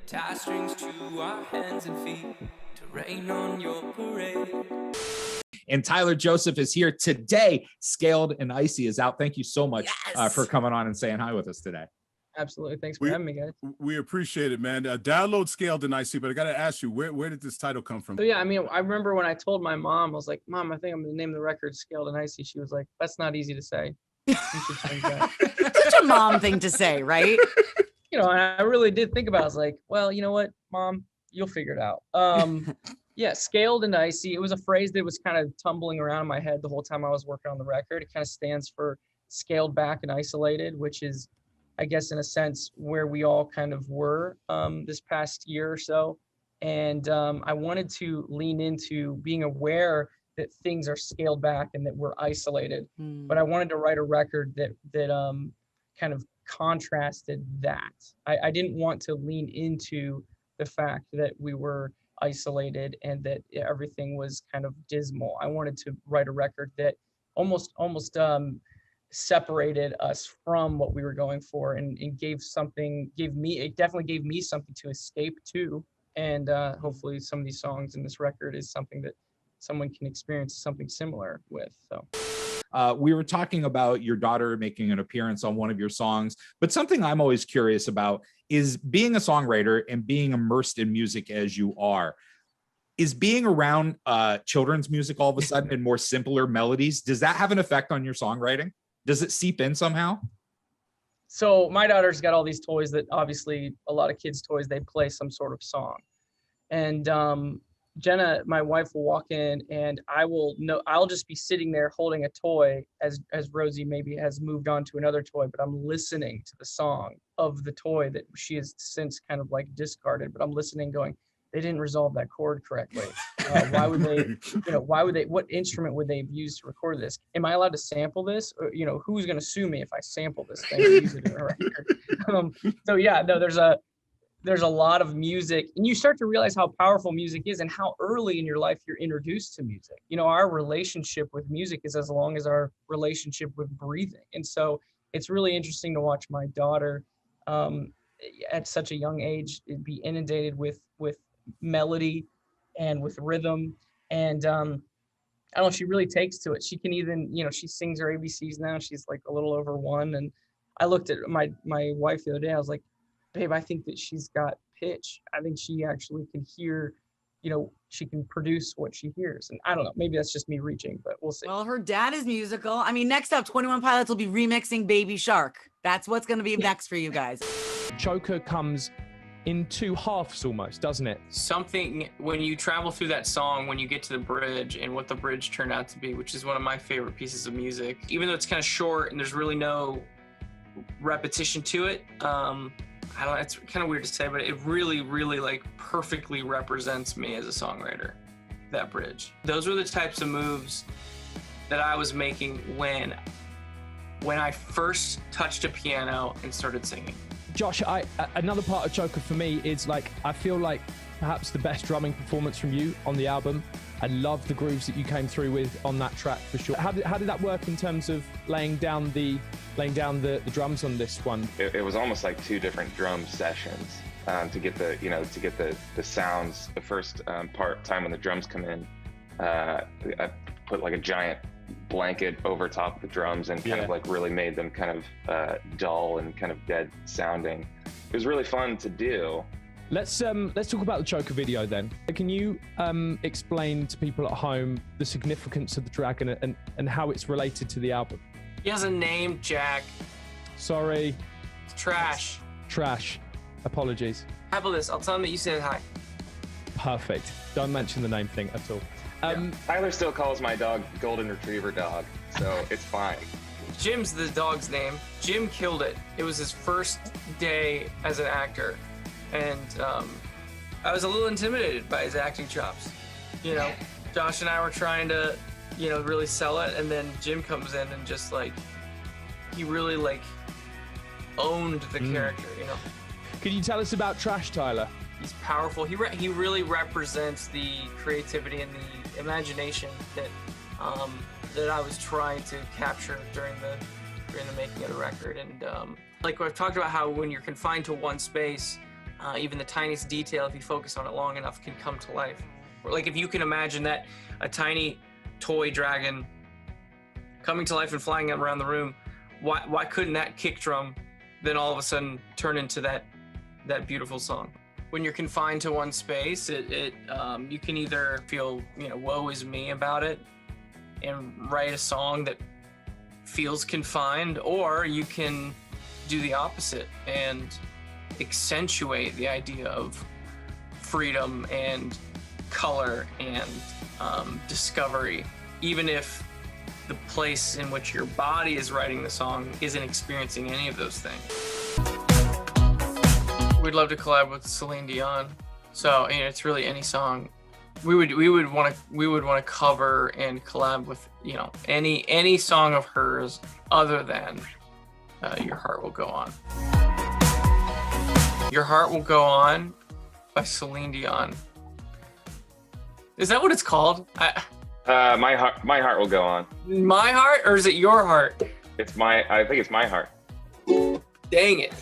Tie strings to our hands and feet to rain on your parade. And Tyler Joseph is here today. Scaled and Icy is out. Thank you so much for coming on and saying hi with us today. Absolutely. Thanks for having me, guys. We appreciate it, man. Download Scaled and Icy, but I got to ask you, where did this title come from? So yeah, I mean, I remember when I told my mom, I was like, Mom, I think I'm going to name the record Scaled and Icy. She was like, that's not easy to say. You should change that. Such a mom thing to say, right? You know, and I really did think about it. I was like, well, you know what, Mom, you'll figure it out. Yeah, Scaled and Icy. It was a phrase that was kind of tumbling around in my head the whole time I was working on the record. It kind of stands for scaled back and isolated, which is, I guess, in a sense, where we all kind of were this past year or so. And I wanted to lean into being aware that things are scaled back and that we're isolated. But I wanted to write a record that kind of contrasted that. I didn't want to lean into the fact that we were isolated and that everything was kind of dismal. I wanted to write a record that almost separated us from what we were going for and it definitely gave me something to escape to. And hopefully some of these songs in this record is something that someone can experience something similar with. So. We were talking about your daughter making an appearance on one of your songs, but something I'm always curious about is being a songwriter and being immersed in music as you are. Is being around children's music all of a sudden and more simpler melodies, does that have an effect on your songwriting? Does it seep in somehow? So my daughter's got all these toys that obviously a lot of kids' toys, they play some sort of song. And Jenna, my wife, will walk in and I'll just be sitting there holding a toy as Rosie maybe has moved on to another toy, but I'm listening to the song of the toy that she has since kind of like discarded, but I'm listening going, they didn't resolve that chord correctly. Why would they, what instrument would they have used to record this? Am I allowed to sample this? Or, who's going to sue me if I sample this thing and use it in a record? So yeah, no, there's a lot of music, and you start to realize how powerful music is and how early in your life you're introduced to music. Our relationship with music is as long as our relationship with breathing. And so it's really interesting to watch my daughter at such a young age be inundated with melody and with rhythm. And I don't know, she really takes to it. She can even, she sings her ABCs now. She's like a little over 1. And I looked at my wife the other day. I was like, babe, I think that she's got pitch. I think she actually can hear, she can produce what she hears. And I don't know, maybe that's just me reaching, but we'll see. Well, her dad is musical. I mean, next up, 21 Pilots will be remixing Baby Shark. That's what's going to be next for you guys. Choker comes in 2 halves almost, doesn't it? Something, when you travel through that song, when you get to the bridge and what the bridge turned out to be, which is one of my favorite pieces of music, even though it's kind of short and there's really no repetition to it, I don't know, it's kind of weird to say, but it really, really like perfectly represents me as a songwriter, that bridge. Those were the types of moves that I was making when I first touched a piano and started singing. Josh, another part of Choker for me is like, I feel like perhaps the best drumming performance from you on the album. I love the grooves that you came through with on that track for sure. How did that work in terms of laying down the drums on this one? It was almost like 2 different drum sessions to get the sounds. The first time when the drums come in, I put like a giant blanket over top of the drums and kind of like really made them kind of dull and kind of dead sounding. It was really fun to do. Let's talk about the Choker video then. Can you explain to people at home the significance of the dragon and how it's related to the album? He has a name, Jack. Sorry. It's Trash. Trash. Apologies. How about this? I'll tell him that you said hi. Perfect. Don't mention the name thing at all. Tyler still calls my dog Golden Retriever Dog, so it's fine. Jim's the dog's name. Jim killed it. It was his first day as an actor. And I was a little intimidated by his acting chops. Josh and I were trying to, really sell it. And then Jim comes in and just like, he really like owned the character, Could you tell us about Trash, Tyler? He's powerful. He really represents the creativity and the imagination that I was trying to capture during the making of the record. And like I've talked about, how when you're confined to one space, even the tiniest detail, if you focus on it long enough, can come to life. Or like if you can imagine that a tiny toy dragon coming to life and flying around the room, why couldn't that kick drum then all of a sudden turn into that beautiful song? When you're confined to one space, you can either feel, woe is me about it and write a song that feels confined, or you can do the opposite and accentuate the idea of freedom and color and discovery, even if the place in which your body is writing the song isn't experiencing any of those things. We'd love to collab with Celine Dion, so it's really any song. We would want to cover and collab with any song of hers other than Your Heart Will Go On. Your Heart Will Go On by Celine Dion. Is that what it's called? My heart will go on. My heart, or is it your heart? I think it's my heart. Dang it.